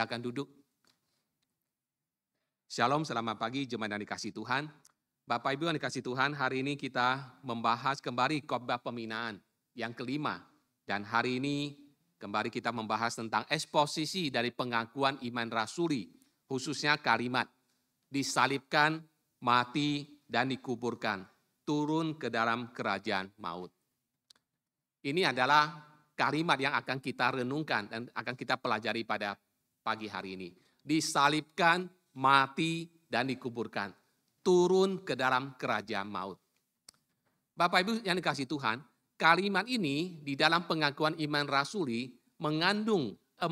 Silakan duduk. Shalom, selamat pagi jemaat yang dikasih Tuhan. Bapak Ibu yang dikasih Tuhan, hari ini kita membahas kembali khotbah pembinaan yang kelima. Dan hari ini kembali kita membahas tentang eksposisi dari pengakuan iman rasuli, khususnya kalimat disalibkan, mati, dan dikuburkan, turun ke dalam kerajaan maut. Ini adalah kalimat yang akan kita renungkan dan akan kita pelajari pada pagi hari ini. Disalibkan, mati, dan dikuburkan, turun ke dalam kerajaan maut. Bapak Ibu yang dikasih Tuhan, kalimat ini di dalam pengakuan iman rasuli mengandung 4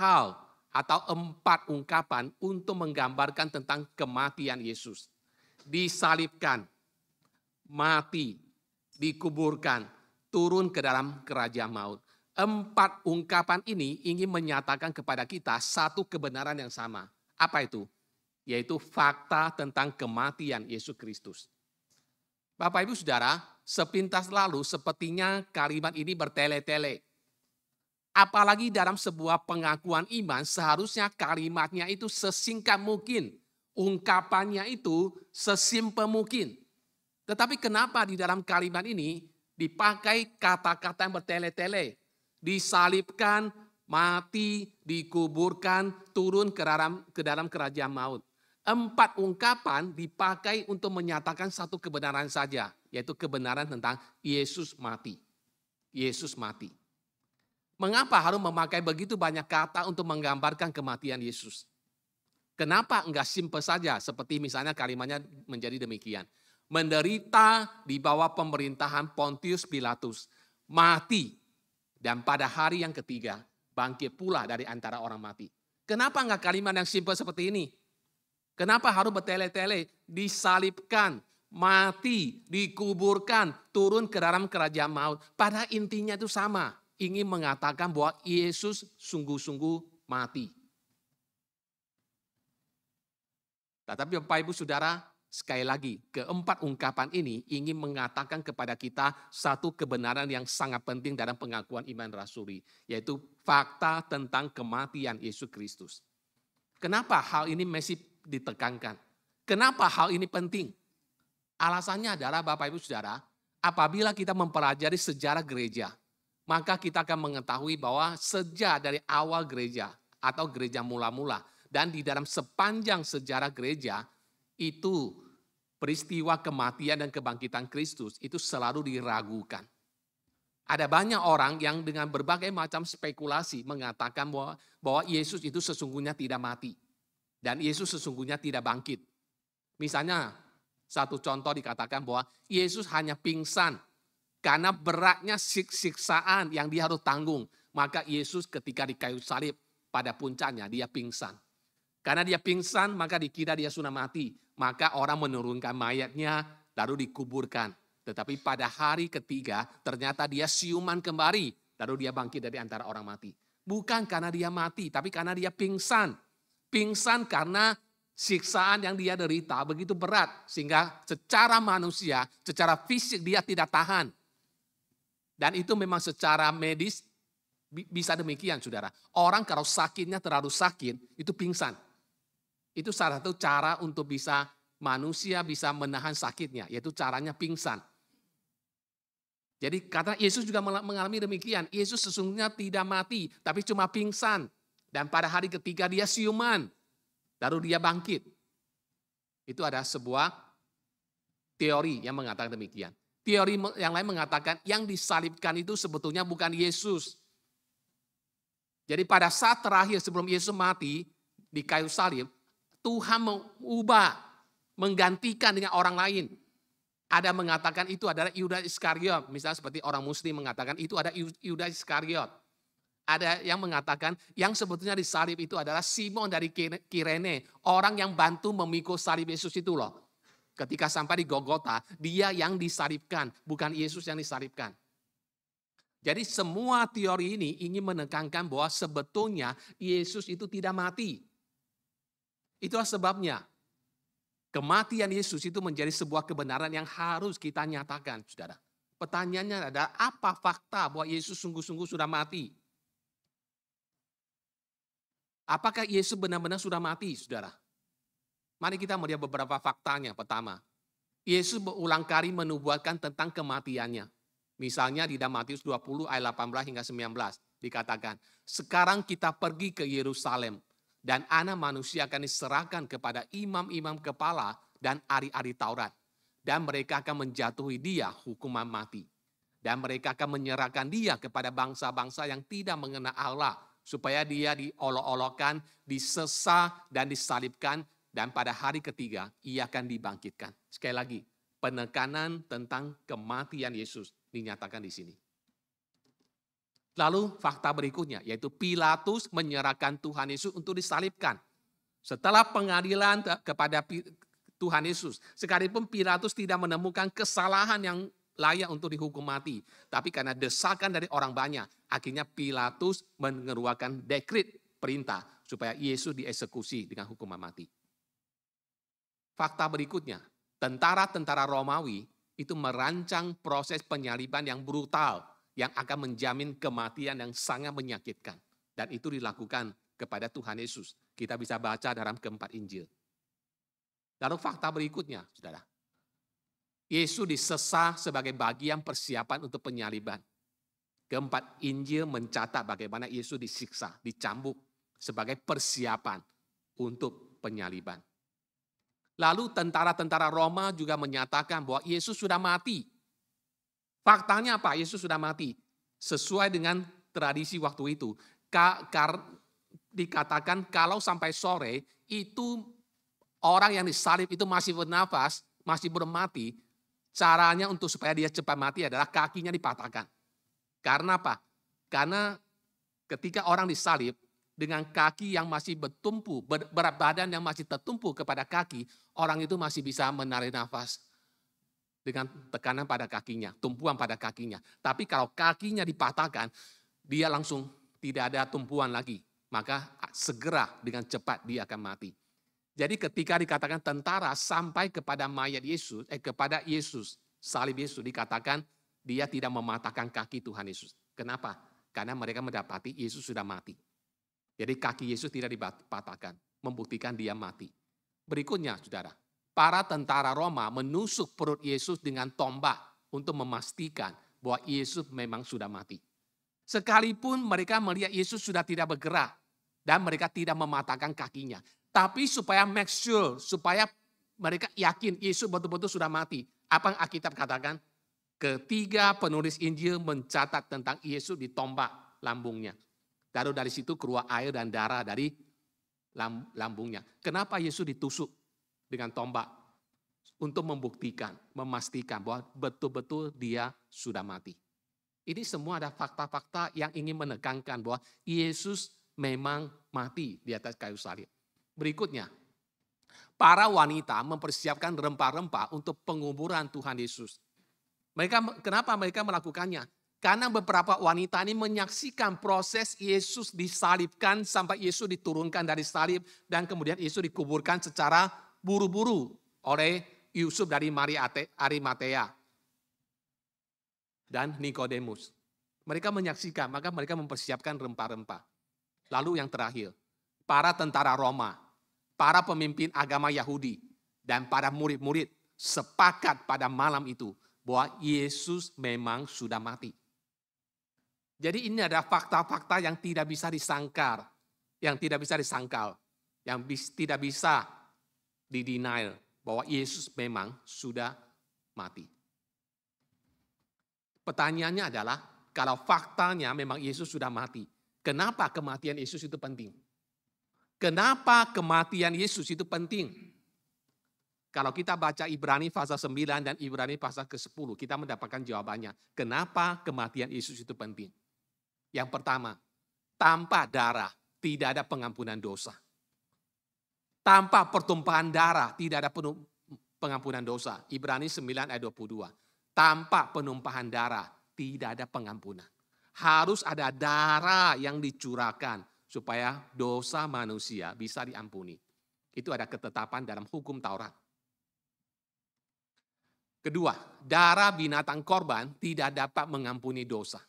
hal atau 4 ungkapan untuk menggambarkan tentang kematian Yesus. Disalibkan, mati, dikuburkan, turun ke dalam kerajaan maut. 4 ungkapan ini ingin menyatakan kepada kita satu kebenaran yang sama. Apa itu? Yaitu fakta tentang kematian Yesus Kristus. Bapak Ibu Saudara, sepintas lalu sepertinya kalimat ini bertele-tele. Apalagi dalam sebuah pengakuan iman, seharusnya kalimatnya itu sesingkat mungkin. Ungkapannya itu sesimpel mungkin. Tetapi kenapa di dalam kalimat ini dipakai kata-kata yang bertele-tele? Disalibkan, mati, dikuburkan, turun ke dalam kerajaan maut. 4 ungkapan dipakai untuk menyatakan satu kebenaran saja, yaitu kebenaran tentang Yesus mati. Yesus mati. Mengapa harus memakai begitu banyak kata untuk menggambarkan kematian Yesus? Kenapa enggak simpel saja seperti misalnya kalimatnya menjadi demikian. Menderita di bawah pemerintahan Pontius Pilatus, mati, dan pada hari yang ketiga bangkit pula dari antara orang mati. Kenapa enggak kalimat yang simpel seperti ini? Kenapa harus bertele-tele? Disalibkan, mati, dikuburkan, turun ke dalam kerajaan maut. Pada intinya itu sama. Ingin mengatakan bahwa Yesus sungguh-sungguh mati. Tetapi Bapak Ibu Saudara, sekali lagi, keempat ungkapan ini ingin mengatakan kepada kita satu kebenaran yang sangat penting dalam pengakuan iman rasuli, yaitu fakta tentang kematian Yesus Kristus. Kenapa hal ini masih ditekankan? Kenapa hal ini penting? Alasannya adalah Bapak Ibu Saudara, apabila kita mempelajari sejarah gereja, maka kita akan mengetahui bahwa sejak dari awal gereja atau gereja mula-mula dan di dalam sepanjang sejarah gereja, itu peristiwa kematian dan kebangkitan Kristus itu selalu diragukan. Ada banyak orang yang dengan berbagai macam spekulasi mengatakan bahwa Yesus itu sesungguhnya tidak mati. Dan Yesus sesungguhnya tidak bangkit. Misalnya satu contoh dikatakan bahwa Yesus hanya pingsan karena beratnya siksaan yang dia harus tanggung. Maka Yesus ketika di kayu salib pada puncaknya dia pingsan. Karena dia pingsan maka dikira dia sudah mati. Maka orang menurunkan mayatnya lalu dikuburkan. Tetapi pada hari ketiga ternyata dia siuman kembali. Lalu dia bangkit dari antara orang mati. Bukan karena dia mati tapi karena dia pingsan. Pingsan karena siksaan yang dia derita begitu berat. Sehingga secara manusia, secara fisik dia tidak tahan. Dan itu memang secara medis bisa demikian saudara. Orang kalau sakitnya terlalu sakit itu pingsan. Itu salah satu cara untuk bisa manusia bisa menahan sakitnya, yaitu caranya pingsan. Jadi kata Yesus juga mengalami demikian. Yesus sesungguhnya tidak mati, tapi cuma pingsan. Dan pada hari ketiga dia siuman, lalu dia bangkit. Itu ada sebuah teori yang mengatakan demikian. Teori yang lain mengatakan yang disalibkan itu sebetulnya bukan Yesus. Jadi pada saat terakhir sebelum Yesus mati di kayu salib, Tuhan mengubah, menggantikan dengan orang lain. Ada mengatakan itu adalah Yudas Iskariot. Misalnya seperti orang Muslim mengatakan itu ada Yudas Iskariot. Ada yang mengatakan yang sebetulnya disalib itu adalah Simon dari Kirene. Orang yang bantu memikul salib Yesus itu loh. Ketika sampai di Golgota, dia yang disalibkan. Bukan Yesus yang disalibkan. Jadi semua teori ini ingin menekankan bahwa sebetulnya Yesus itu tidak mati. Itulah sebabnya kematian Yesus itu menjadi sebuah kebenaran yang harus kita nyatakan, saudara. Pertanyaannya adalah apa fakta bahwa Yesus sungguh-sungguh sudah mati? Apakah Yesus benar-benar sudah mati, saudara? Mari kita melihat beberapa faktanya. Pertama, Yesus berulang kali menubuatkan tentang kematiannya. Misalnya di dalam Matius 20 ayat 18 hingga 19 dikatakan, sekarang kita pergi ke Yerusalem dan anak manusia akan diserahkan kepada imam-imam kepala dan ahli-ahli Taurat. Dan mereka akan menjatuhi dia hukuman mati. Dan mereka akan menyerahkan dia kepada bangsa-bangsa yang tidak mengenal Allah. Supaya dia diolok-olokkan, disesah dan disalibkan. Dan pada hari ketiga ia akan dibangkitkan. Sekali lagi, penekanan tentang kematian Yesus dinyatakan di sini. Lalu fakta berikutnya, yaitu Pilatus menyerahkan Tuhan Yesus untuk disalibkan. Setelah pengadilan kepada Tuhan Yesus, sekalipun Pilatus tidak menemukan kesalahan yang layak untuk dihukum mati. Tapi karena desakan dari orang banyak, akhirnya Pilatus mengeluarkan dekret perintah supaya Yesus dieksekusi dengan hukuman mati. Fakta berikutnya, tentara-tentara Romawi itu merancang proses penyaliban yang brutal yang akan menjamin kematian yang sangat menyakitkan. Dan itu dilakukan kepada Tuhan Yesus. Kita bisa baca dalam keempat Injil. Lalu fakta berikutnya, saudara. Yesus disesah sebagai bagian persiapan untuk penyaliban. Keempat Injil mencatat bagaimana Yesus disiksa, dicambuk sebagai persiapan untuk penyaliban. Lalu tentara-tentara Roma juga menyatakan bahwa Yesus sudah mati. Faktanya apa? Yesus sudah mati. Sesuai dengan tradisi waktu itu. Dikatakan kalau sampai sore itu orang yang disalib itu masih bernafas, masih belum mati. Caranya untuk supaya dia cepat mati adalah kakinya dipatahkan. Karena apa? Karena ketika orang disalib, dengan kaki yang masih bertumpu, berat badan yang masih tertumpu kepada kaki, orang itu masih bisa menarik nafas dengan tekanan pada kakinya, tumpuan pada kakinya. Tapi kalau kakinya dipatahkan, dia langsung tidak ada tumpuan lagi. Maka segera dengan cepat dia akan mati. Jadi ketika dikatakan tentara sampai kepada mayat Yesus, kepada Yesus, salib Yesus, dikatakan dia tidak mematahkan kaki Tuhan Yesus. Kenapa? Karena mereka mendapati Yesus sudah mati. Jadi kaki Yesus tidak dipatahkan, membuktikan dia mati. Berikutnya, saudara, para tentara Roma menusuk perut Yesus dengan tombak untuk memastikan bahwa Yesus memang sudah mati. Sekalipun mereka melihat Yesus sudah tidak bergerak dan mereka tidak mematahkan kakinya. Tapi supaya make sure, supaya mereka yakin Yesus betul-betul sudah mati. Apa yang Alkitab katakan? Ketiga penulis Injil mencatat tentang Yesus ditombak lambungnya. Lalu dari situ keluar air dan darah dari lambungnya. Kenapa Yesus ditusuk dengan tombak? Untuk membuktikan, memastikan bahwa betul-betul dia sudah mati. Ini semua ada fakta-fakta yang ingin menekankan bahwa Yesus memang mati di atas kayu salib. Berikutnya, para wanita mempersiapkan rempah-rempah untuk penguburan Tuhan Yesus. Kenapa mereka melakukannya? Karena beberapa wanita ini menyaksikan proses Yesus disalibkan sampai Yesus diturunkan dari salib dan kemudian Yesus dikuburkan secara buru-buru oleh Yusuf dari Arimatea dan Nikodemus. Mereka menyaksikan, maka mereka mempersiapkan rempah-rempah. Lalu yang terakhir, para tentara Roma, para pemimpin agama Yahudi dan para murid-murid sepakat pada malam itu bahwa Yesus memang sudah mati. Jadi ini adalah fakta-fakta yang tidak bisa disangkal, yang tidak bisa didenial bahwa Yesus memang sudah mati. Pertanyaannya adalah, kalau faktanya memang Yesus sudah mati, kenapa kematian Yesus itu penting? Kenapa kematian Yesus itu penting? Kalau kita baca Ibrani pasal 9 dan Ibrani pasal ke-10, kita mendapatkan jawabannya. Kenapa kematian Yesus itu penting? Yang pertama, tanpa darah tidak ada pengampunan dosa. Tanpa pertumpahan darah tidak ada pengampunan dosa. Ibrani 9 ayat 22. Tanpa penumpahan darah tidak ada pengampunan. Harus ada darah yang dicurahkan supaya dosa manusia bisa diampuni. Itu ada ketetapan dalam hukum Taurat. Kedua, darah binatang korban tidak dapat mengampuni dosa.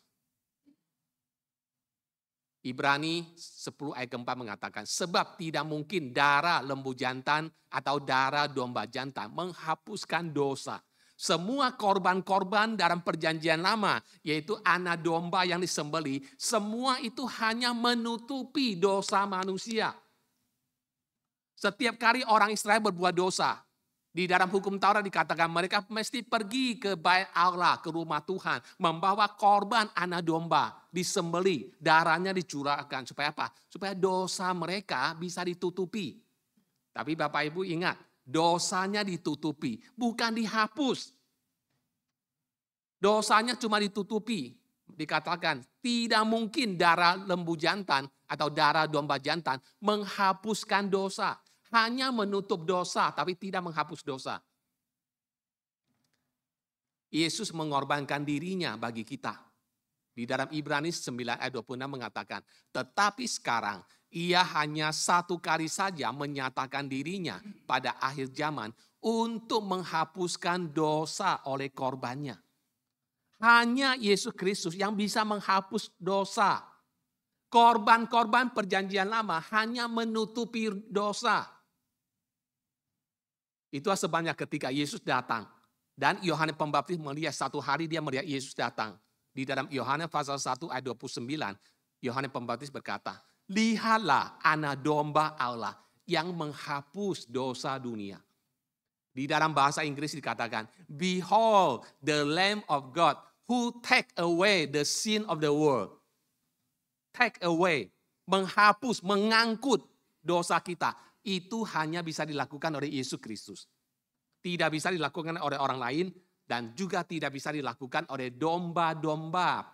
Ibrani 10 ayat keempat mengatakan, sebab tidak mungkin darah lembu jantan atau darah domba jantan menghapuskan dosa. Semua korban-korban dalam perjanjian lama, yaitu anak domba yang disembelih, semua itu hanya menutupi dosa manusia. Setiap kali orang Israel berbuat dosa, di dalam hukum Taurat dikatakan mereka mesti pergi ke bait Allah, ke rumah Tuhan, membawa korban anak domba, disembelih, darahnya dicurahkan. Supaya apa? Supaya dosa mereka bisa ditutupi. Tapi Bapak Ibu ingat, dosanya ditutupi, bukan dihapus. Dosanya cuma ditutupi. Dikatakan tidak mungkin darah lembu jantan atau darah domba jantan menghapuskan dosa. Hanya menutup dosa, tapi tidak menghapus dosa. Yesus mengorbankan dirinya bagi kita. Di dalam Ibrani 9 ayat 26 mengatakan, tetapi sekarang ia hanya satu kali saja menyatakan dirinya pada akhir zaman untuk menghapuskan dosa oleh korbannya. Hanya Yesus Kristus yang bisa menghapus dosa. Korban-korban perjanjian lama hanya menutupi dosa. Itu sebabnya ketika Yesus datang dan Yohanes Pembaptis melihat satu hari dia melihat Yesus datang. Di dalam Yohanes pasal 1 ayat 29, Yohanes Pembaptis berkata, lihatlah anak domba Allah yang menghapus dosa dunia. Di dalam bahasa Inggris dikatakan, behold the Lamb of God who take away the sin of the world. Take away, menghapus, mengangkut dosa kita. Itu hanya bisa dilakukan oleh Yesus Kristus. Tidak bisa dilakukan oleh orang lain dan juga tidak bisa dilakukan oleh domba-domba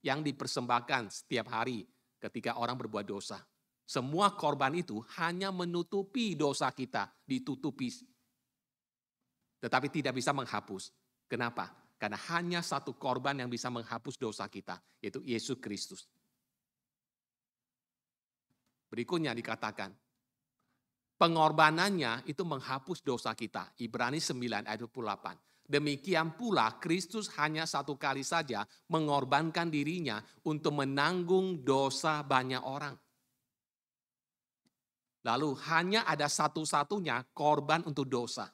yang dipersembahkan setiap hari ketika orang berbuat dosa. Semua korban itu hanya menutupi dosa kita, ditutupi. Tetapi tidak bisa menghapus. Kenapa? Karena hanya satu korban yang bisa menghapus dosa kita, yaitu Yesus Kristus. Berikutnya dikatakan, pengorbanannya itu menghapus dosa kita. Ibrani 9 ayat 28. Demikian pula Kristus hanya satu kali saja mengorbankan dirinya untuk menanggung dosa banyak orang. Lalu hanya ada satu-satunya korban untuk dosa.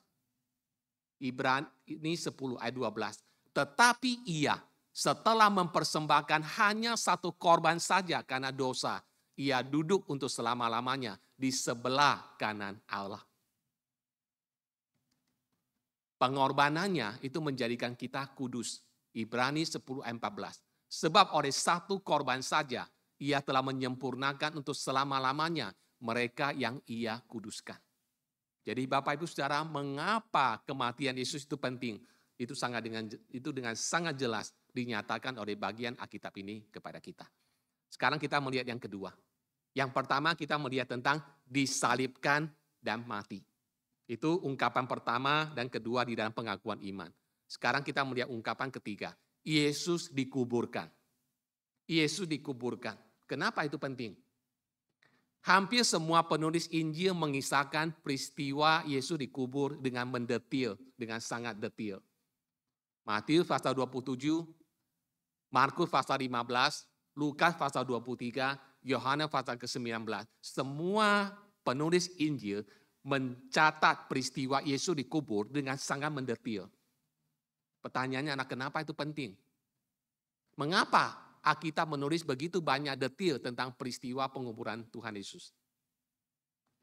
Ibrani 10 ayat 12. Tetapi ia setelah mempersembahkan hanya satu korban saja karena dosa, ia duduk untuk selama-lamanya di sebelah kanan Allah. Pengorbanannya itu menjadikan kita kudus. Ibrani 10 ayat 14. Sebab oleh satu korban saja, ia telah menyempurnakan untuk selama-lamanya mereka yang ia kuduskan. Jadi Bapak Ibu Saudara, mengapa kematian Yesus itu penting? Itu dengan sangat jelas dinyatakan oleh bagian Alkitab ini kepada kita. Sekarang kita melihat yang kedua. Yang pertama kita melihat tentang disalibkan dan mati. Itu ungkapan pertama dan kedua di dalam pengakuan iman. Sekarang kita melihat ungkapan ketiga. Yesus dikuburkan. Yesus dikuburkan. Kenapa itu penting? Hampir semua penulis Injil mengisahkan peristiwa Yesus dikubur dengan mendetil, dengan sangat detil. Matius pasal 27, Markus pasal 15, Lukas pasal 23, Yohanes pasal ke-19. Semua penulis Injil mencatat peristiwa Yesus dikubur dengan sangat mendetil. Pertanyaannya, kenapa itu penting? Mengapa Alkitab menulis begitu banyak detil tentang peristiwa penguburan Tuhan Yesus?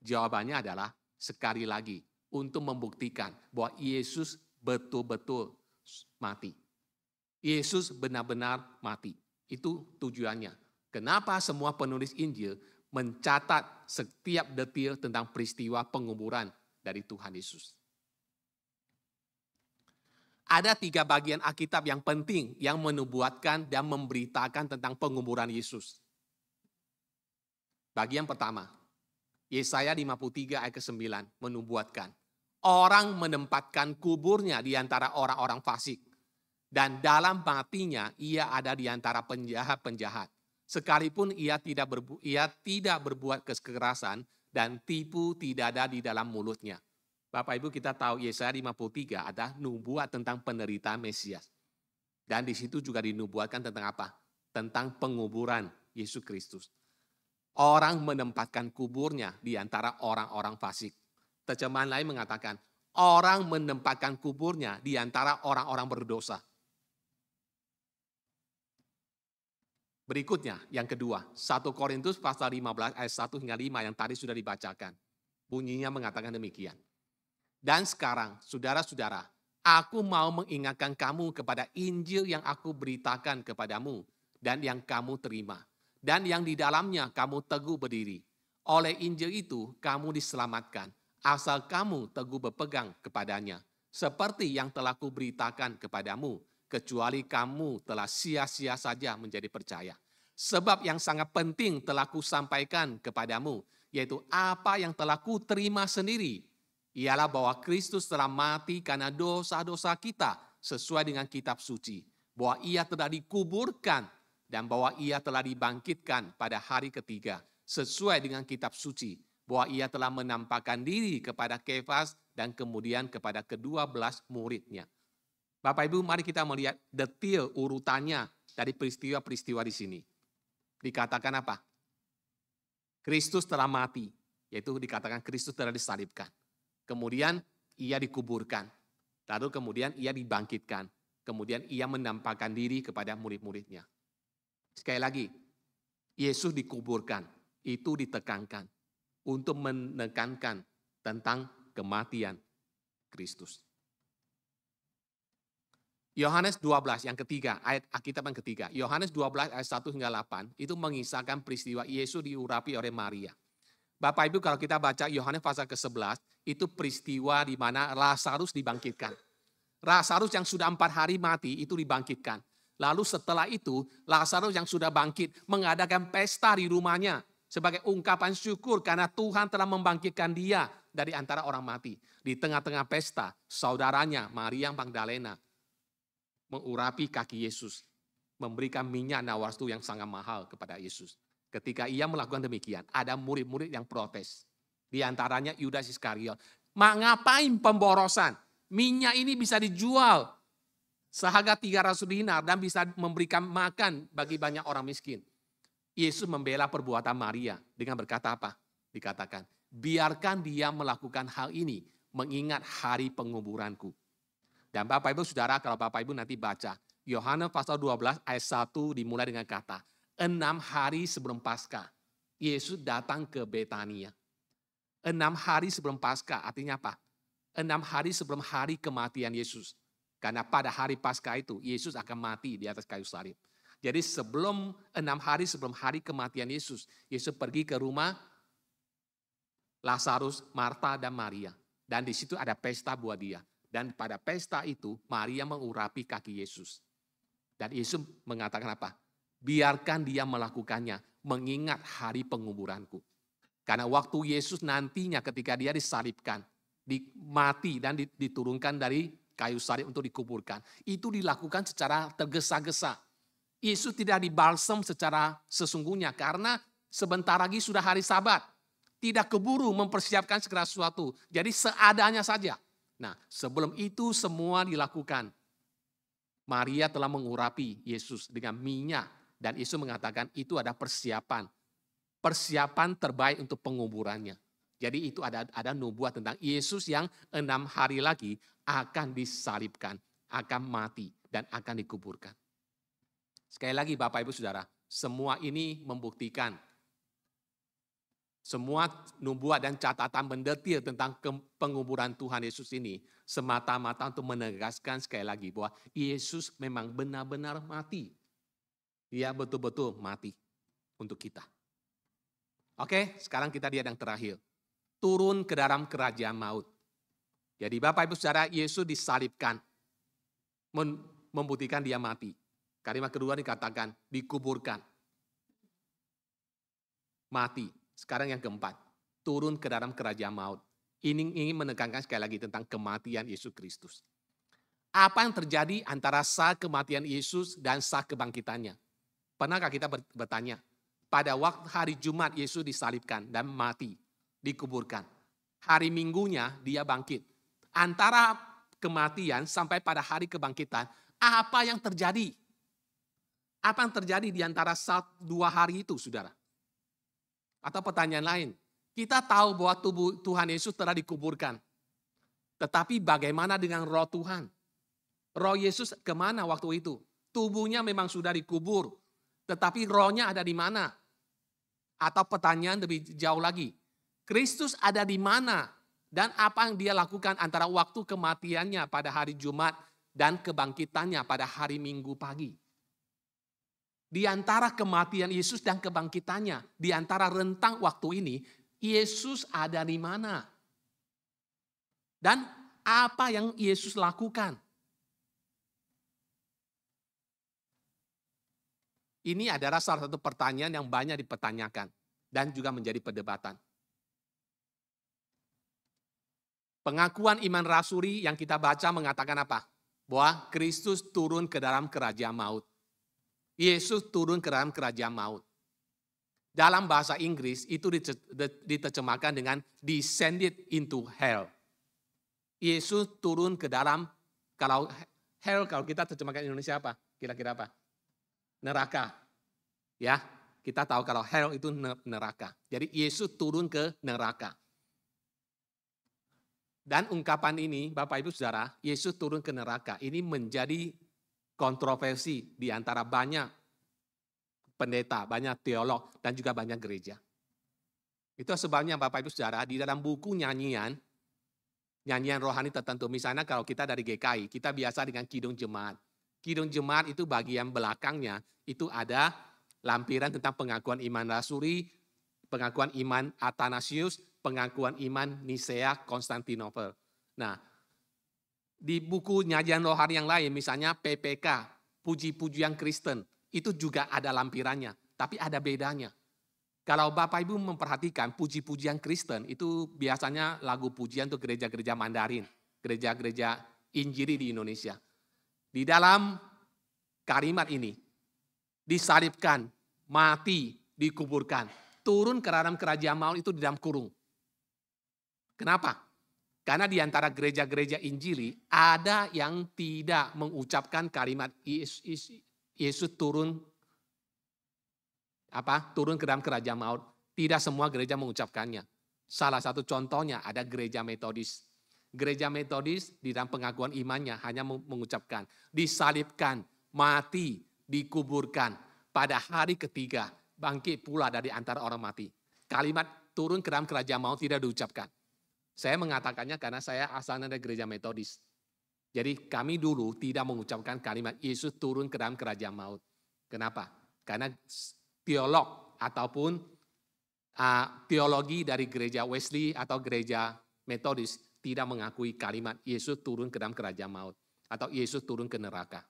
Jawabannya adalah sekali lagi untuk membuktikan bahwa Yesus betul-betul mati. Yesus benar-benar mati. Itu tujuannya. Kenapa semua penulis Injil mencatat setiap detil tentang peristiwa penguburan dari Tuhan Yesus? Ada 3 bagian Alkitab yang penting yang menubuatkan dan memberitakan tentang penguburan Yesus. Bagian pertama, Yesaya 53 ayat ke-9 menubuatkan. Orang menempatkan kuburnya di antara orang-orang fasik. Dan dalam matinya ia ada di antara penjahat-penjahat. Sekalipun ia tidak berbuat kekerasan dan tipu tidak ada di dalam mulutnya. Bapak Ibu kita tahu Yesaya 53 ada nubuat tentang penderitaan Mesias. Dan di situ juga dinubuatkan tentang apa? Tentang penguburan Yesus Kristus. Orang menempatkan kuburnya di antara orang-orang fasik. Terjemahan lain mengatakan, orang menempatkan kuburnya di antara orang-orang berdosa. Berikutnya, yang kedua, 1 Korintus pasal 15 ayat 1 hingga 5 yang tadi sudah dibacakan. Bunyinya mengatakan demikian. Dan sekarang, saudara-saudara, aku mau mengingatkan kamu kepada Injil yang aku beritakan kepadamu dan yang kamu terima. Dan yang di dalamnya kamu teguh berdiri. Oleh Injil itu kamu diselamatkan, asal kamu teguh berpegang kepadanya. Seperti yang telah kuberitakan kepadamu, kecuali kamu telah sia-sia saja menjadi percaya. Sebab yang sangat penting telah kusampaikan kepadamu, yaitu apa yang telah kuterima sendiri, ialah bahwa Kristus telah mati karena dosa-dosa kita sesuai dengan kitab suci. Bahwa ia telah dikuburkan dan bahwa ia telah dibangkitkan pada hari ketiga sesuai dengan kitab suci. Bahwa ia telah menampakkan diri kepada Kefas dan kemudian kepada ke-12 muridnya. Bapak Ibu, mari kita melihat detail urutannya dari peristiwa-peristiwa di sini. Dikatakan apa? Kristus telah mati, yaitu dikatakan Kristus telah disalibkan. Kemudian ia dikuburkan. Lalu kemudian ia dibangkitkan. Kemudian ia menampakkan diri kepada murid-muridnya. Sekali lagi, Yesus dikuburkan. Itu ditekankan. Untuk menekankan tentang kematian Kristus. Yohanes 12 yang ketiga, ayat Alkitab yang ketiga. Yohanes 12 ayat 1 hingga 8 itu mengisahkan peristiwa Yesus diurapi oleh Maria. Bapak Ibu, kalau kita baca Yohanes pasal ke-11, itu peristiwa di mana Lazarus dibangkitkan. Lazarus yang sudah 4 hari mati itu dibangkitkan. Lalu setelah itu Lazarus yang sudah bangkit mengadakan pesta di rumahnya sebagai ungkapan syukur karena Tuhan telah membangkitkan dia dari antara orang mati. Di tengah-tengah pesta, saudaranya Maria Magdalena mengurapi kaki Yesus, memberikan minyak nawarstu yang sangat mahal kepada Yesus. Ketika ia melakukan demikian, ada murid-murid yang protes. Di antaranya Yudas Iskariot. Ngapain pemborosan? Minyak ini bisa dijual seharga 300 dinar dan bisa memberikan makan bagi banyak orang miskin. Yesus membela perbuatan Maria dengan berkata apa? Dikatakan, biarkan dia melakukan hal ini mengingat hari penguburanku. Dan Bapak Ibu Saudara, kalau Bapak Ibu nanti baca, Yohanes pasal 12 ayat 1 dimulai dengan kata, 6 hari sebelum Paskah, Yesus datang ke Betania. 6 hari sebelum Paskah, artinya apa? 6 hari sebelum hari kematian Yesus. Karena pada hari Paskah itu, Yesus akan mati di atas kayu salib. Jadi sebelum 6 hari sebelum hari kematian Yesus, Yesus pergi ke rumah Lazarus, Marta, dan Maria. Dan di situ ada pesta buat dia. Dan pada pesta itu, Maria mengurapi kaki Yesus. Dan Yesus mengatakan apa? Biarkan dia melakukannya, mengingat hari penguburanku. Karena waktu Yesus nantinya ketika dia disalibkan, mati dan diturunkan dari kayu salib untuk dikuburkan. Itu dilakukan secara tergesa-gesa. Yesus tidak dibalsem secara sesungguhnya karena sebentar lagi sudah hari Sabat. Tidak keburu mempersiapkan segala sesuatu. Jadi seadanya saja. Nah, sebelum itu semua dilakukan, Maria telah mengurapi Yesus dengan minyak. Dan Yesus mengatakan itu ada persiapan. Persiapan terbaik untuk penguburannya. Jadi itu ada nubuat tentang Yesus yang 6 hari lagi akan disalibkan, akan mati, dan akan dikuburkan. Sekali lagi Bapak Ibu Saudara, semua ini membuktikan semua nubuat dan catatan mendetil tentang penguburan Tuhan Yesus ini semata-mata untuk menegaskan sekali lagi bahwa Yesus memang benar-benar mati. Dia betul-betul mati untuk kita. Oke, sekarang kita lihat yang terakhir. Turun ke dalam kerajaan maut. Jadi Bapak Ibu Saudara, Yesus disalibkan. Membuktikan dia mati. Kalimat kedua dikatakan dikuburkan. Mati. Sekarang yang keempat, turun ke dalam kerajaan maut. Ini ingin menekankan sekali lagi tentang kematian Yesus Kristus. Apa yang terjadi antara saat kematian Yesus dan saat kebangkitannya? Pernahkah kita bertanya? Pada waktu hari Jumat Yesus disalibkan dan mati, dikuburkan. Hari Minggunya dia bangkit. Antara kematian sampai pada hari kebangkitan, apa yang terjadi? Apa yang terjadi di antara 2 hari itu, saudara? Atau pertanyaan lain, kita tahu bahwa tubuh Tuhan Yesus telah dikuburkan. Tetapi bagaimana dengan roh Tuhan? Roh Yesus kemana waktu itu? Tubuhnya memang sudah dikubur, tetapi rohnya ada di mana? Atau pertanyaan lebih jauh lagi, Kristus ada di mana? Dan apa yang dia lakukan antara waktu kematiannya pada hari Jumat dan kebangkitannya pada hari Minggu pagi? Di antara kematian Yesus dan kebangkitannya, di antara rentang waktu ini, Yesus ada di mana? Dan apa yang Yesus lakukan? Ini adalah salah satu pertanyaan yang banyak dipertanyakan dan juga menjadi perdebatan. Pengakuan iman rasuli yang kita baca mengatakan apa? Bahwa Kristus turun ke dalam kerajaan maut. Yesus turun ke dalam kerajaan maut. Dalam bahasa Inggris itu diterjemahkan dengan descended into hell. Yesus turun ke dalam, kalau hell kalau kita terjemahkan Indonesia apa? Kira-kira apa? Neraka. Ya, kita tahu kalau hell itu neraka. Jadi Yesus turun ke neraka. Dan ungkapan ini, Bapak Ibu Saudara, Yesus turun ke neraka. Ini menjadi kontroversi di antara banyak pendeta, banyak teolog, dan juga banyak gereja. Itu sebabnya Bapak Ibu Saudara, di dalam buku nyanyian rohani tertentu, misalnya kalau kita dari GKI, kita biasa dengan Kidung Jemaat. Kidung Jemaat itu bagian belakangnya, itu ada lampiran tentang pengakuan iman rasuli, pengakuan iman Athanasius, pengakuan iman Nisea Konstantinopel. Nah, di buku nyanyian rohani yang lain, misalnya PPK, Puji-pujian Kristen, itu juga ada lampirannya, tapi ada bedanya. Kalau Bapak Ibu memperhatikan puji-pujian Kristen, itu biasanya lagu pujian untuk gereja-gereja Mandarin, gereja-gereja Injili di Indonesia. Di dalam kalimat ini, disalibkan, mati, dikuburkan, turun ke dalam kerajaan maut itu di dalam kurung. Kenapa? Karena di antara gereja-gereja Injili ada yang tidak mengucapkan kalimat Yesus turun ke dalam kerajaan maut. Tidak semua gereja mengucapkannya. Salah satu contohnya ada gereja Metodis. Gereja Metodis di dalam pengakuan imannya hanya mengucapkan disalibkan, mati, dikuburkan, pada hari ketiga bangkit pula dari antara orang mati. Kalimat turun ke dalam kerajaan maut tidak diucapkan. Saya mengatakannya karena saya asalnya dari gereja Metodis. Jadi kami dulu tidak mengucapkan kalimat Yesus turun ke dalam kerajaan maut. Kenapa? Karena teolog ataupun teologi dari gereja Wesley atau gereja Metodis tidak mengakui kalimat Yesus turun ke dalam kerajaan maut atau Yesus turun ke neraka.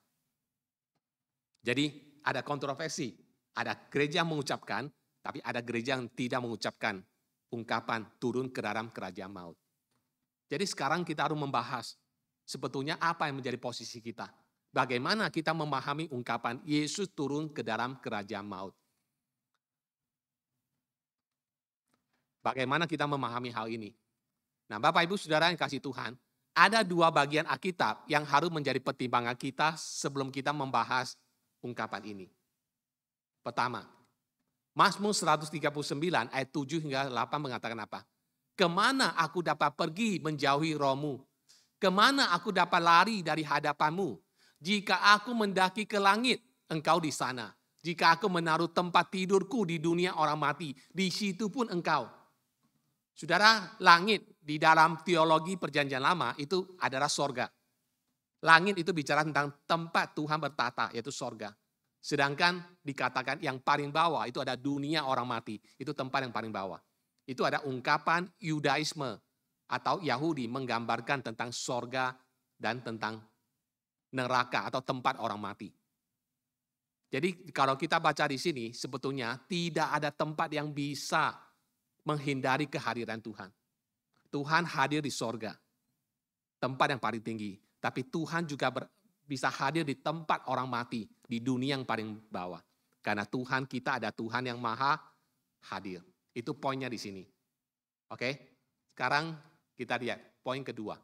Jadi ada kontroversi. Ada gereja yang mengucapkan, tapi ada gereja yang tidak mengucapkan ungkapan turun ke dalam kerajaan maut. Jadi sekarang kita harus membahas sebetulnya apa yang menjadi posisi kita. Bagaimana kita memahami ungkapan Yesus turun ke dalam kerajaan maut. Bagaimana kita memahami hal ini? Nah, Bapak Ibu Saudara yang kasih Tuhan, ada dua bagian Alkitab yang harus menjadi pertimbangan kita sebelum kita membahas ungkapan ini. Pertama, Mazmur 139 ayat 7 hingga 8 mengatakan apa? Kemana aku dapat pergi menjauhi rohmu? Kemana aku dapat lari dari hadapanmu? Jika aku mendaki ke langit, engkau di sana. Jika aku menaruh tempat tidurku di dunia orang mati, di situ pun engkau. Saudara, langit di dalam teologi perjanjian lama itu adalah sorga. Langit itu bicara tentang tempat Tuhan bertata, yaitu sorga. Sedangkan dikatakan yang paling bawah itu ada dunia orang mati. Itu tempat yang paling bawah. Itu ada ungkapan Yudaisme atau Yahudi menggambarkan tentang sorga dan tentang neraka atau tempat orang mati. Jadi kalau kita baca di sini sebetulnya tidak ada tempat yang bisa menghindari kehadiran Tuhan. Tuhan hadir di sorga, tempat yang paling tinggi. Tapi Tuhan juga bisa hadir di tempat orang mati, di dunia yang paling bawah. Karena Tuhan kita ada Tuhan yang maha hadir. Itu poinnya di sini. Oke, sekarang kita lihat poin kedua.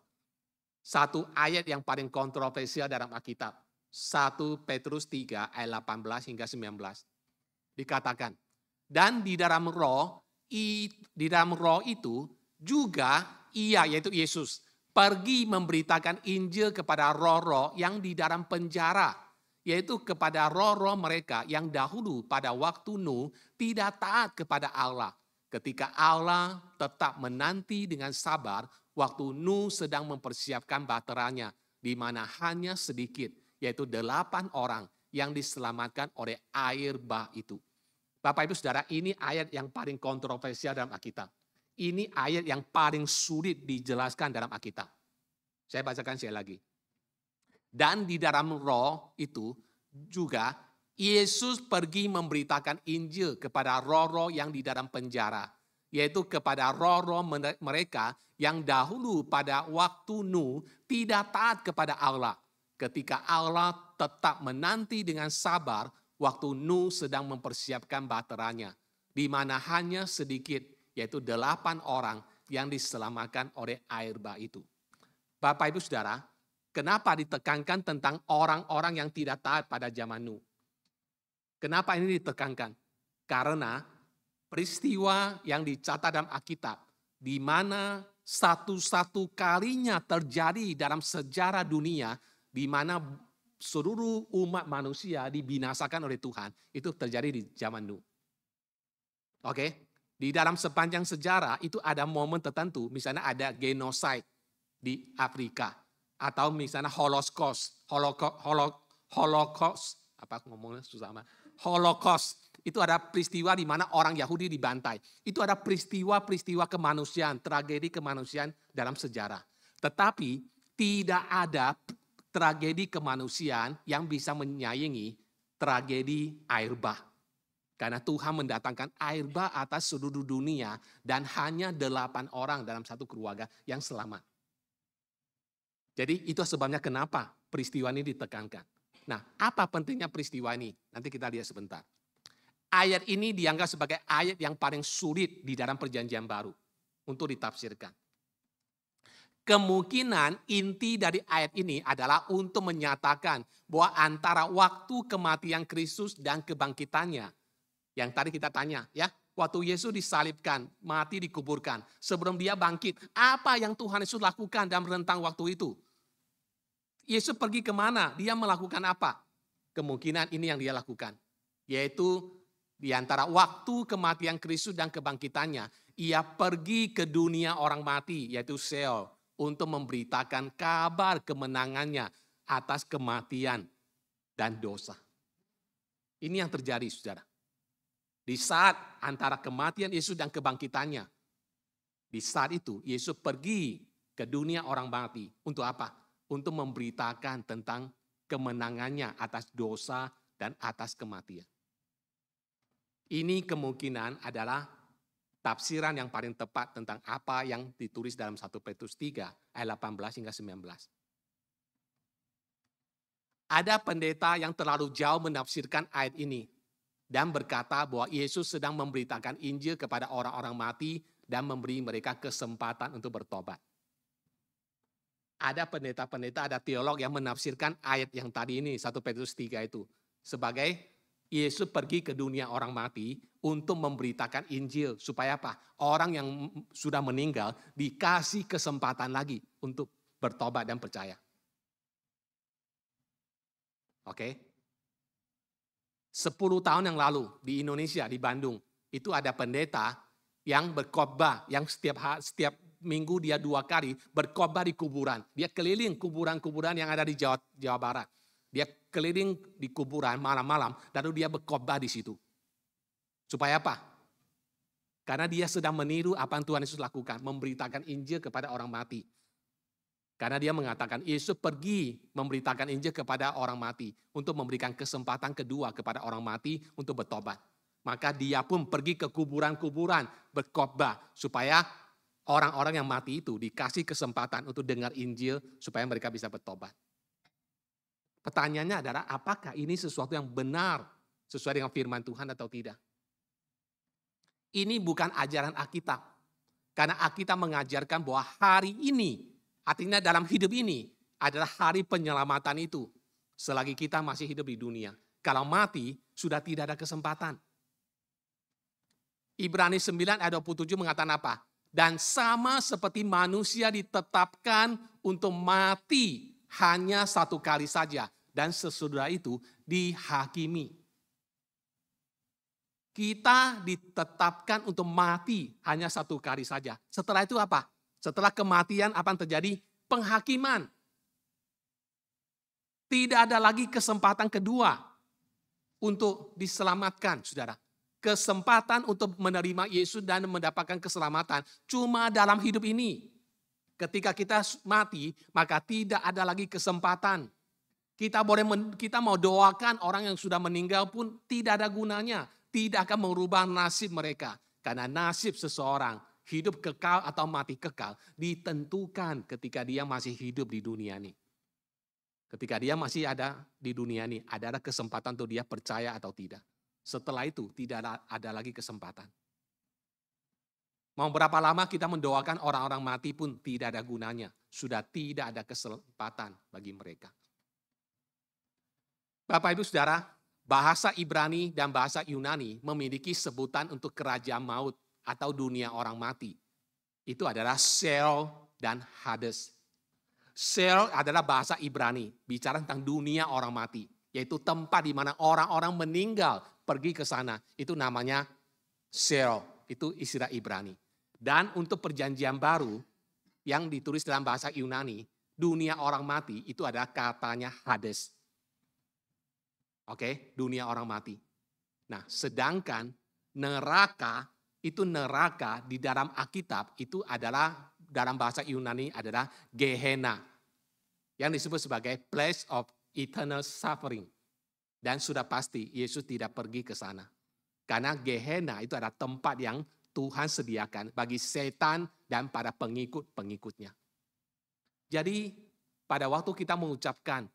Satu ayat yang paling kontroversial dalam Alkitab. 1 Petrus 3 ayat 18 hingga 19. Dikatakan, dan di dalam roh di dalam roh itu juga ia, yaitu Yesus, pergi memberitakan Injil kepada roh-roh yang di dalam penjara, yaitu kepada roh-roh mereka yang dahulu pada waktu Nuh tidak taat kepada Allah. Ketika Allah tetap menanti dengan sabar waktu Nuh sedang mempersiapkan baterainya, di mana hanya sedikit, yaitu 8 orang yang diselamatkan oleh air bah itu. Bapak Ibu Saudara, ini ayat yang paling kontroversial dalam Alkitab. Ini ayat yang paling sulit dijelaskan dalam Alkitab. Saya bacakan sekali lagi. Dan di dalam roh itu juga Yesus pergi memberitakan Injil kepada roh-roh yang di dalam penjara, yaitu kepada roh-roh mereka yang dahulu pada waktu Nuh tidak taat kepada Allah. Ketika Allah tetap menanti dengan sabar waktu Nuh sedang mempersiapkan baterainya, di mana hanya sedikit, yaitu 8 orang yang diselamatkan oleh air bah itu. Bapak Ibu Saudara, kenapa ditekankan tentang orang-orang yang tidak taat pada zaman Nuh? Kenapa ini ditekankan? Karena peristiwa yang dicatat dalam Alkitab, di mana satu-satu kalinya terjadi dalam sejarah dunia, di mana seluruh umat manusia dibinasakan oleh Tuhan, itu terjadi di zaman Nuh. Oke? Di dalam sepanjang sejarah itu ada momen tertentu, misalnya ada genocide di Afrika, atau misalnya Holocaust, itu ada peristiwa di mana orang Yahudi dibantai. Itu ada peristiwa-peristiwa kemanusiaan, tragedi kemanusiaan dalam sejarah. Tetapi tidak ada tragedi kemanusiaan yang bisa menyaingi tragedi air bah. Karena Tuhan mendatangkan air bah atas seluruh dunia dan hanya 8 orang dalam satu keluarga yang selamat. Jadi itu sebabnya kenapa peristiwa ini ditekankan. Nah, apa pentingnya peristiwa ini? Nanti kita lihat sebentar. Ayat ini dianggap sebagai ayat yang paling sulit di dalam perjanjian baru untuk ditafsirkan. Kemungkinan inti dari ayat ini adalah untuk menyatakan bahwa antara waktu kematian Kristus dan kebangkitannya, yang tadi kita tanya, ya, waktu Yesus disalibkan, mati, dikuburkan, sebelum dia bangkit, apa yang Tuhan Yesus lakukan dalam rentang waktu itu? Yesus pergi kemana? Dia melakukan apa? Kemungkinan ini yang dia lakukan, yaitu di antara waktu kematian Kristus dan kebangkitannya, ia pergi ke dunia orang mati, yaitu Sheol, untuk memberitakan kabar kemenangannya atas kematian dan dosa. Ini yang terjadi, saudara. Di saat antara kematian Yesus dan kebangkitannya, di saat itu Yesus pergi ke dunia orang mati. Untuk apa? Untuk memberitakan tentang kemenangannya atas dosa dan atas kematian. Ini kemungkinan adalah tafsiran yang paling tepat tentang apa yang ditulis dalam 1 Petrus 3 ayat 18 hingga 19. Ada pendeta yang terlalu jauh menafsirkan ayat ini dan berkata bahwa Yesus sedang memberitakan Injil kepada orang-orang mati dan memberi mereka kesempatan untuk bertobat. Ada pendeta-pendeta, ada teolog yang menafsirkan ayat yang tadi ini, 1 Petrus 3 itu, sebagai Yesus pergi ke dunia orang mati untuk memberitakan Injil. Supaya apa? Orang yang sudah meninggal dikasih kesempatan lagi untuk bertobat dan percaya. Oke? 10 tahun yang lalu di Indonesia, di Bandung, itu ada pendeta yang berkhotbah, yang setiap minggu dia 2 kali berkhotbah di kuburan. Dia keliling kuburan-kuburan yang ada di Jawa Barat. Dia keliling di kuburan malam-malam, lalu dia berkhotbah di situ. Supaya apa? Karena dia sedang meniru apa yang Tuhan Yesus lakukan, memberitakan Injil kepada orang mati. Karena dia mengatakan Yesus pergi memberitakan Injil kepada orang mati untuk memberikan kesempatan kedua kepada orang mati untuk bertobat. Maka dia pun pergi ke kuburan-kuburan berkhotbah supaya orang-orang yang mati itu dikasih kesempatan untuk dengar Injil supaya mereka bisa bertobat. Pertanyaannya adalah apakah ini sesuatu yang benar sesuai dengan firman Tuhan atau tidak? Ini bukan ajaran Alkitab. Karena Alkitab mengajarkan bahwa hari ini, artinya dalam hidup ini adalah hari penyelamatan itu. Selagi kita masih hidup di dunia. Kalau mati sudah tidak ada kesempatan. Ibrani 9 ayat 27 mengatakan apa? Dan sama seperti manusia ditetapkan untuk mati hanya satu kali saja. Dan sesudah itu dihakimi. Kita ditetapkan untuk mati hanya satu kali saja. Setelah itu apa? Setelah kematian apa yang terjadi? Penghakiman. Tidak ada lagi kesempatan kedua untuk diselamatkan, saudara. Kesempatan untuk menerima Yesus dan mendapatkan keselamatan cuma dalam hidup ini. Ketika kita mati, maka tidak ada lagi kesempatan. Kita mau doakan orang yang sudah meninggal pun tidak ada gunanya. Tidak akan merubah nasib mereka. Karena nasib seseorang hidup kekal atau mati kekal ditentukan ketika dia masih hidup di dunia ini. Ketika dia masih ada di dunia ini, ada kesempatan untuk dia percaya atau tidak. Setelah itu tidak ada lagi kesempatan. Mau berapa lama kita mendoakan orang-orang mati pun tidak ada gunanya. Sudah tidak ada kesempatan bagi mereka. Bapak Ibu Saudara, bahasa Ibrani dan bahasa Yunani memiliki sebutan untuk kerajaan maut atau dunia orang mati. Itu adalah Sheol dan Hades. Sheol adalah bahasa Ibrani, bicara tentang dunia orang mati. Yaitu tempat di mana orang-orang meninggal pergi ke sana. Itu namanya Sheol, itu istilah Ibrani. Dan untuk perjanjian baru yang ditulis dalam bahasa Yunani, dunia orang mati itu adalah katanya Hades. Oke, dunia orang mati. Nah, sedangkan neraka di dalam Alkitab itu adalah dalam bahasa Yunani adalah Gehenna. Yang disebut sebagai place of eternal suffering. Dan sudah pasti Yesus tidak pergi ke sana. Karena Gehenna itu adalah tempat yang Tuhan sediakan bagi setan dan para pengikut-pengikutnya. Jadi pada waktu kita mengucapkan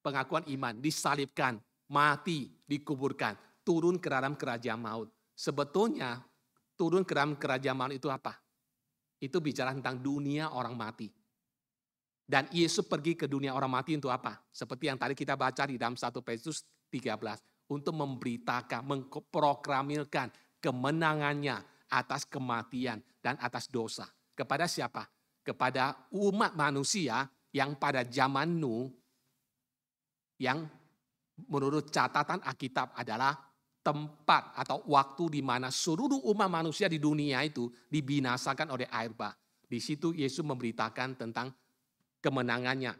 pengakuan iman, disalibkan, mati, dikuburkan, turun ke dalam kerajaan maut. Sebetulnya turun ke dalam kerajaan maut itu apa? Itu bicara tentang dunia orang mati. Dan Yesus pergi ke dunia orang mati untuk apa? Seperti yang tadi kita baca di dalam 1 Petrus 13. Untuk memberitakan, memproklamirkan kemenangannya atas kematian dan atas dosa. Kepada siapa? Kepada umat manusia yang pada zaman Nuh, yang menurut catatan Alkitab adalah tempat atau waktu di mana seluruh umat manusia di dunia itu dibinasakan oleh air bah. Di situ Yesus memberitakan tentang kemenangannya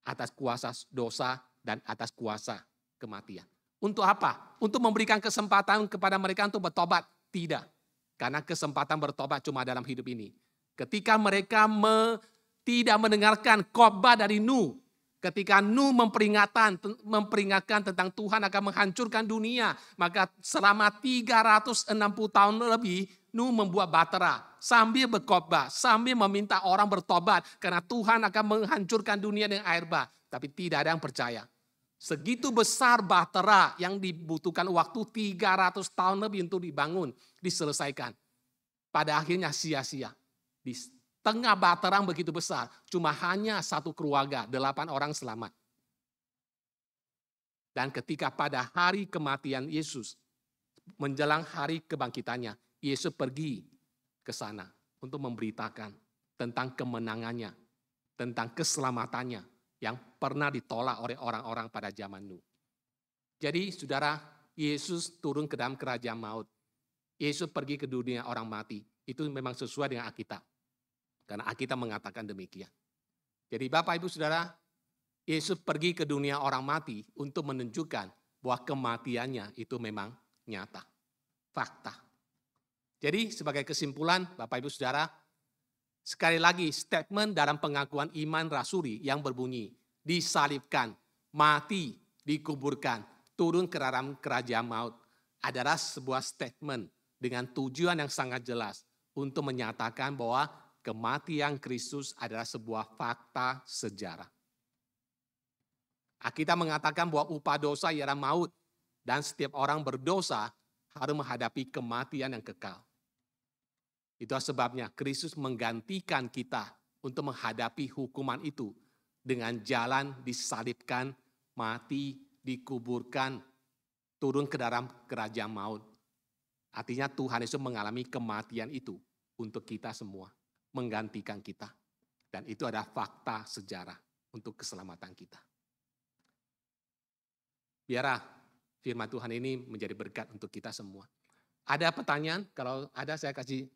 atas kuasa dosa dan atas kuasa kematian. Untuk apa? Untuk memberikan kesempatan kepada mereka untuk bertobat? Tidak. Karena kesempatan bertobat cuma dalam hidup ini. Ketika mereka tidak mendengarkan khotbah dari Nuh, ketika Nuh memperingatkan tentang Tuhan akan menghancurkan dunia, maka selama 360 tahun lebih Nuh membuat bahtera sambil berkhotbah, sambil meminta orang bertobat karena Tuhan akan menghancurkan dunia dengan air bah. Tapi tidak ada yang percaya. Segitu besar bahtera yang dibutuhkan waktu 300 tahun lebih untuk dibangun, diselesaikan. Pada akhirnya sia-sia. Di tengah bahtera yang begitu besar, cuma hanya satu keluarga, 8 orang selamat. Dan ketika pada hari kematian Yesus, menjelang hari kebangkitannya, Yesus pergi ke sana untuk memberitakan tentang kemenangannya, tentang keselamatannya yang pernah ditolak oleh orang-orang pada zaman Nuh. Jadi saudara, Yesus turun ke dalam kerajaan maut. Yesus pergi ke dunia orang mati. Itu memang sesuai dengan Alkitab. Karena Alkitab mengatakan demikian. Jadi Bapak Ibu Saudara, Yesus pergi ke dunia orang mati untuk menunjukkan bahwa kematiannya itu memang nyata. Fakta. Jadi sebagai kesimpulan Bapak Ibu Saudara, sekali lagi statement dalam pengakuan iman rasuli yang berbunyi, disalibkan, mati, dikuburkan, turun ke dalam kerajaan maut adalah sebuah statement dengan tujuan yang sangat jelas untuk menyatakan bahwa kematian Kristus adalah sebuah fakta sejarah. Kita mengatakan bahwa upah dosa ialah maut dan setiap orang berdosa harus menghadapi kematian yang kekal. Itulah sebabnya Kristus menggantikan kita untuk menghadapi hukuman itu dengan jalan disalibkan, mati, dikuburkan, turun ke dalam kerajaan maut. Artinya Tuhan Yesus mengalami kematian itu untuk kita semua, menggantikan kita. Dan itu adalah fakta sejarah untuk keselamatan kita. Biarlah firman Tuhan ini menjadi berkat untuk kita semua. Ada pertanyaan? Kalau ada saya kasih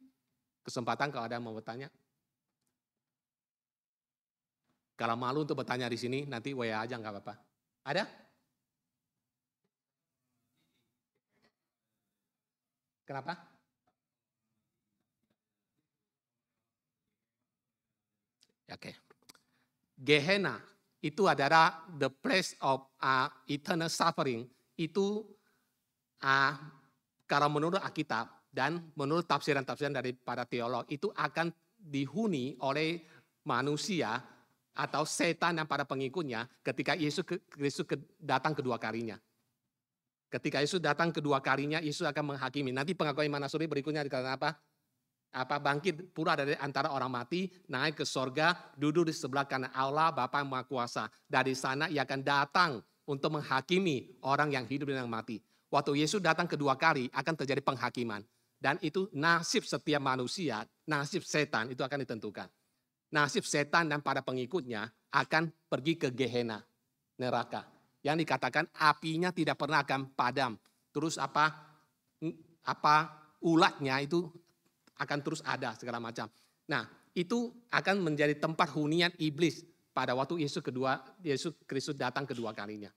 kesempatan kalau ada yang mau bertanya. Kalau malu untuk bertanya di sini, nanti WA aja nggak apa-apa. Ada? Kenapa? Oke. Gehenna itu adalah the place of eternal suffering. Itu kalau menurut Alkitab dan menurut tafsiran-tafsiran daripada teolog, itu akan dihuni oleh manusia atau setan dan para pengikutnya ketika Yesus Kristus datang kedua kalinya. Ketika Yesus datang kedua kalinya, Yesus akan menghakimi. Nanti pengakuan iman Nasrani berikutnya dikatakan apa? Bangkit pula dari antara orang mati, naik ke sorga, duduk di sebelah kanan Allah, Bapa yang Maha Kuasa. Dari sana ia akan datang untuk menghakimi orang yang hidup dan yang mati. Waktu Yesus datang kedua kali akan terjadi penghakiman. Dan itu nasib setiap manusia, nasib setan itu akan ditentukan. Nasib setan dan para pengikutnya akan pergi ke Gehenna, neraka. Yang dikatakan apinya tidak pernah akan padam. Terus ulatnya itu akan terus ada segala macam. Nah, itu akan menjadi tempat hunian iblis pada waktu Yesus Kristus datang kedua kalinya.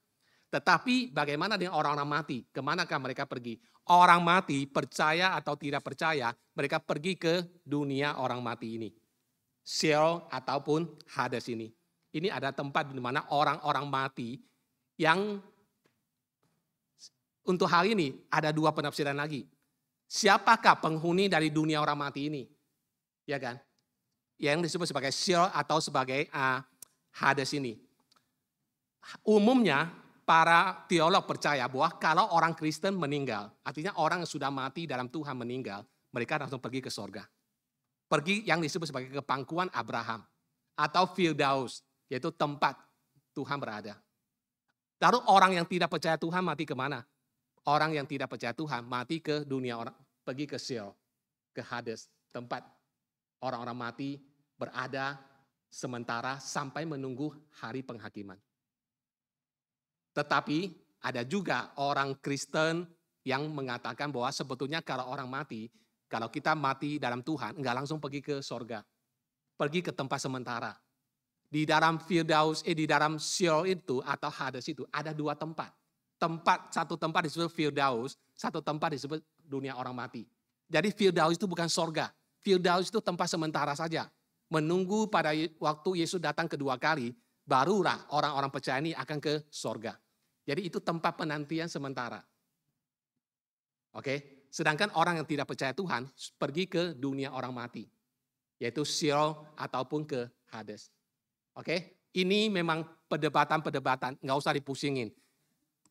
Tetapi bagaimana dengan orang-orang mati? Kemanakah mereka pergi? Orang mati, percaya atau tidak percaya, mereka pergi ke dunia orang mati ini. Sheol ataupun Hades ini. Ini ada tempat di mana orang-orang mati yang untuk hal ini ada dua penafsiran lagi. Siapakah penghuni dari dunia orang mati ini? Ya kan? Yang disebut sebagai Sheol atau sebagai Hades ini. Umumnya para teolog percaya bahwa kalau orang Kristen meninggal, artinya orang yang sudah mati dalam Tuhan meninggal, mereka langsung pergi ke sorga. Pergi yang disebut sebagai kepangkuan Abraham atau Firdaus, yaitu tempat Tuhan berada. Lalu orang yang tidak percaya Tuhan mati kemana? Orang yang tidak percaya Tuhan mati ke dunia orang, pergi ke Sheol, ke Hades, tempat orang-orang mati berada sementara sampai menunggu hari penghakiman. Tetapi ada juga orang Kristen yang mengatakan bahwa sebetulnya kalau orang mati, kalau kita mati dalam Tuhan, enggak langsung pergi ke sorga. Pergi ke tempat sementara. Di dalam Firdaus, di dalam Sheol itu atau Hades itu ada dua tempat. Satu tempat disebut Firdaus, satu tempat disebut dunia orang mati. Jadi Firdaus itu bukan sorga. Firdaus itu tempat sementara saja. Menunggu pada waktu Yesus datang kedua kali, barulah orang-orang percaya ini akan ke sorga. Jadi itu tempat penantian sementara. Oke? Sedangkan orang yang tidak percaya Tuhan pergi ke dunia orang mati. Yaitu Sheol ataupun ke Hades. Oke? Ini memang perdebatan-perdebatan, nggak usah dipusingin.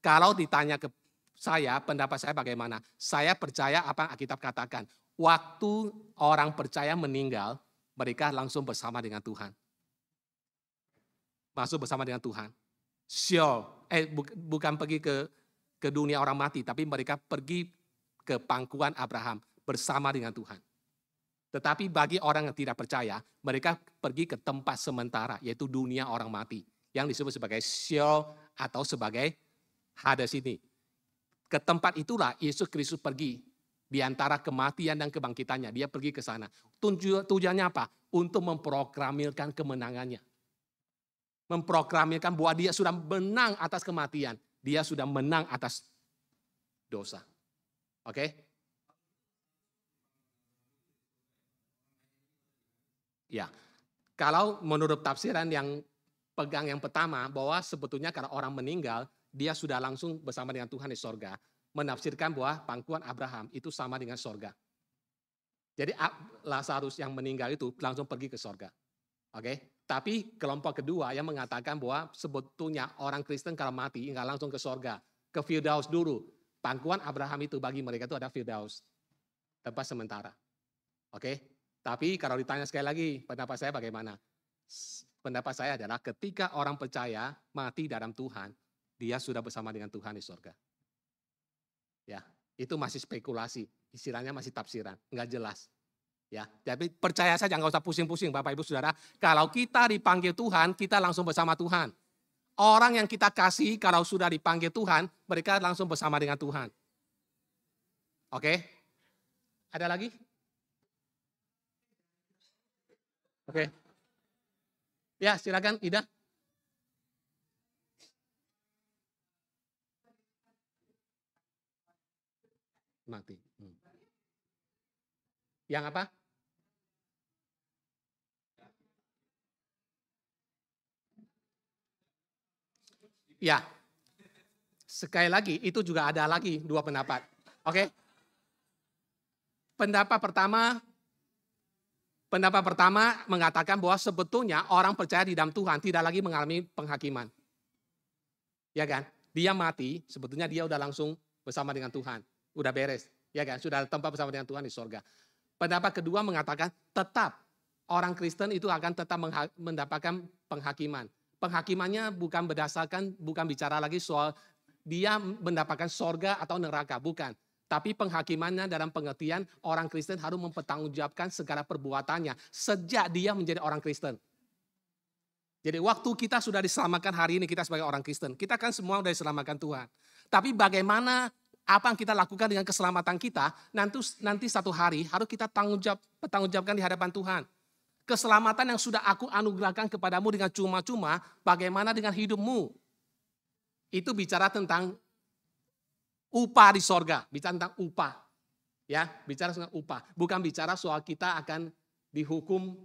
Kalau ditanya ke saya, pendapat saya bagaimana? Saya percaya apa yang Alkitab katakan. Waktu orang percaya meninggal, mereka langsung bersama dengan Tuhan. Masuk bersama dengan Tuhan. Sheol, bukan pergi ke dunia orang mati, tapi mereka pergi ke pangkuan Abraham bersama dengan Tuhan. Tetapi bagi orang yang tidak percaya, mereka pergi ke tempat sementara, yaitu dunia orang mati. Yang disebut sebagai Sheol atau sebagai Hades ini. Ke tempat itulah Yesus Kristus pergi. Di antara kematian dan kebangkitannya, dia pergi ke sana. Tujuannya apa? Untuk memproklamirkan kemenangannya. Memproklamirkan bahwa dia sudah menang atas kematian. Dia sudah menang atas dosa. Oke? Ya. Kalau menurut tafsiran yang pegang yang pertama, bahwa sebetulnya kalau orang meninggal, dia sudah langsung bersama dengan Tuhan di sorga. Menafsirkan bahwa pangkuan Abraham itu sama dengan sorga. Jadi Lazarus yang meninggal itu langsung pergi ke sorga. Oke? Tapi kelompok kedua yang mengatakan bahwa sebetulnya orang Kristen kalau mati nggak langsung ke sorga. Ke Firdaus dulu. Pangkuan Abraham itu bagi mereka itu ada Firdaus. Tempat sementara. Oke? Tapi kalau ditanya sekali lagi, pendapat saya bagaimana? Pendapat saya adalah ketika orang percaya mati dalam Tuhan, dia sudah bersama dengan Tuhan di sorga. Ya, itu masih spekulasi. istilahnya masih tafsiran, nggak jelas. Ya, tapi percaya saja, nggak usah pusing-pusing Bapak Ibu Saudara. Kalau kita dipanggil Tuhan, kita langsung bersama Tuhan. Orang yang kita kasih kalau sudah dipanggil Tuhan, mereka langsung bersama dengan Tuhan. Oke? Ada lagi? Oke. Ya, silakan Ida. Mati. Yang apa? Ya. Sekali lagi, itu juga ada lagi dua pendapat. Oke? Pendapat pertama mengatakan bahwa sebetulnya orang percaya di dalam Tuhan tidak lagi mengalami penghakiman. Ya kan? Dia mati, sebetulnya dia udah langsung bersama dengan Tuhan. Udah beres. Ya kan? Sudah tempat bersama dengan Tuhan di sorga. Pendapat kedua mengatakan tetap orang Kristen itu akan tetap mendapatkan penghakiman. Penghakimannya bukan bicara lagi soal dia mendapatkan sorga atau neraka, bukan. Tapi penghakimannya dalam pengertian orang Kristen harus mempertanggungjawabkan segala perbuatannya sejak dia menjadi orang Kristen. Jadi waktu kita sudah diselamatkan hari ini, kita sebagai orang Kristen, kita kan semua sudah diselamatkan Tuhan. Tapi bagaimana apa yang kita lakukan dengan keselamatan kita, nanti satu hari harus kita pertanggungjawabkan di hadapan Tuhan. Keselamatan yang sudah aku anugerahkan kepadamu dengan cuma-cuma, bagaimana dengan hidupmu? Itu bicara tentang upah di sorga, bicara tentang upah. Ya, bicara tentang upah. Bukan bicara soal kita akan dihukum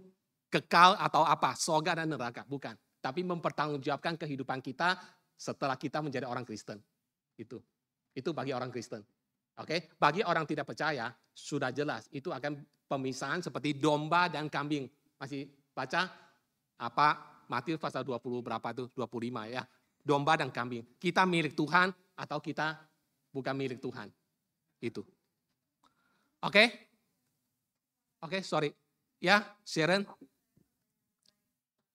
kekal atau apa, sorga dan neraka, bukan. Tapi mempertanggungjawabkan kehidupan kita setelah kita menjadi orang Kristen. Itu bagi orang Kristen. Oke, bagi orang tidak percaya sudah jelas itu akan pemisahan seperti domba dan kambing. Masih baca apa Matius pasal 20 berapa itu? 25 ya. Domba dan kambing. Kita milik Tuhan atau kita bukan milik Tuhan. Itu. Oke, sorry. Ya, Sharon.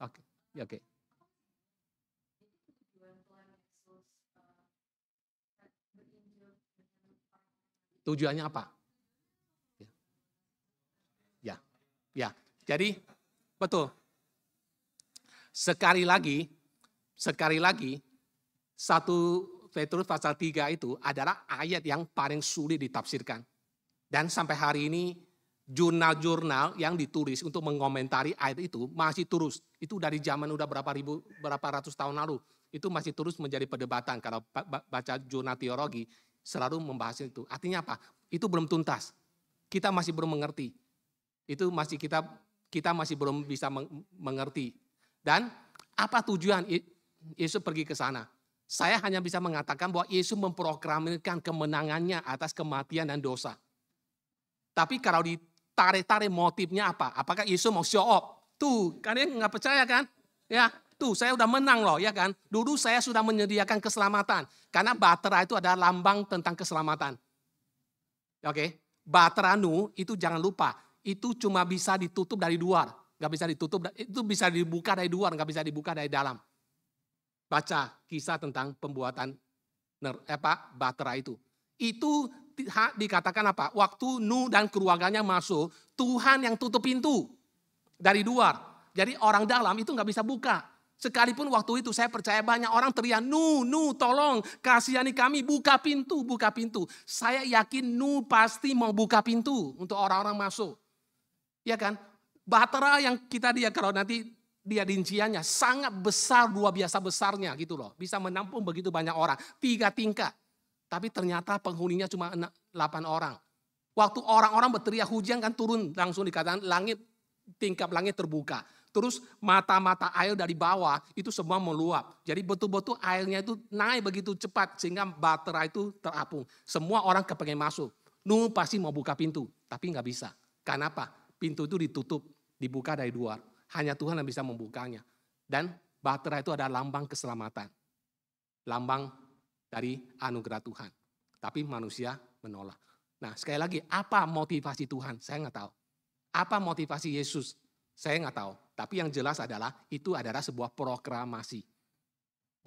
Oke. Tujuannya apa? Ya. Jadi betul. Sekali lagi 1 Petrus pasal 3 itu adalah ayat yang paling sulit ditafsirkan. Dan sampai hari ini jurnal-jurnal yang ditulis untuk mengomentari ayat itu masih terus. Itu dari zaman udah berapa ratus tahun lalu. Itu masih terus menjadi perdebatan. Kalau baca jurnal teologi selalu membahas itu. Artinya apa? Itu belum tuntas. Kita masih belum mengerti. Itu masih kita masih belum bisa mengerti. Dan apa tujuan Yesus pergi ke sana? Saya hanya bisa mengatakan bahwa Yesus memproklamirkan kemenangannya atas kematian dan dosa. Tapi kalau ditarik-tarik motifnya apa? Apakah Yesus mau show off? Tuh, kalian nggak percaya kan? Ya, tuh saya udah menang loh, ya kan? Dulu saya sudah menyediakan keselamatan. Karena bahtera itu adalah lambang tentang keselamatan. Oke, bahtera Nuh itu jangan lupa. Itu cuma bisa ditutup dari luar. Nggak bisa ditutup, itu bisa dibuka dari luar, nggak bisa dibuka dari dalam. Baca kisah tentang pembuatan bahtera itu. Itu dikatakan apa? Waktu Nuh dan keluarganya masuk, Tuhan yang tutup pintu dari luar. Jadi orang dalam itu nggak bisa buka. Sekalipun waktu itu saya percaya banyak orang teriak, Nuh, tolong kasihani kami, buka pintu. Saya yakin Nuh pasti mau buka pintu untuk orang-orang masuk. Ya kan? Bahtera yang kita lihat kalau nanti dia rinciannya sangat besar, luar biasa besarnya gitu loh. Bisa menampung begitu banyak orang. 3 tingkat. Tapi ternyata penghuninya cuma 8 orang. Waktu orang-orang berteriak hujan kan turun langsung dikatakan tingkap langit terbuka. Terus mata-mata air dari bawah itu semua meluap. Jadi betul-betul airnya itu naik begitu cepat sehingga bahtera itu terapung. Semua orang kepengen masuk. Nuh pasti mau buka pintu, tapi nggak bisa. Karena apa? Pintu itu ditutup, dibuka dari luar. Hanya Tuhan yang bisa membukanya. Dan bahtera itu adalah lambang keselamatan. Lambang dari anugerah Tuhan. Tapi manusia menolak. Nah sekali lagi, apa motivasi Tuhan? Saya nggak tahu. Apa motivasi Yesus? Saya nggak tahu. Tapi yang jelas adalah, itu adalah sebuah proklamasi.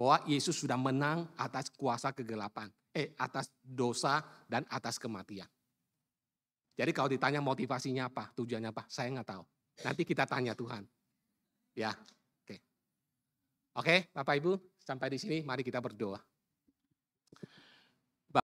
Bahwa Yesus sudah menang atas kuasa kegelapan. Atas dosa dan atas kematian. Jadi kalau ditanya motivasinya apa, tujuannya apa, saya nggak tahu. Nanti kita tanya Tuhan. Ya, oke. Oke, Bapak Ibu, sampai di sini mari kita berdoa.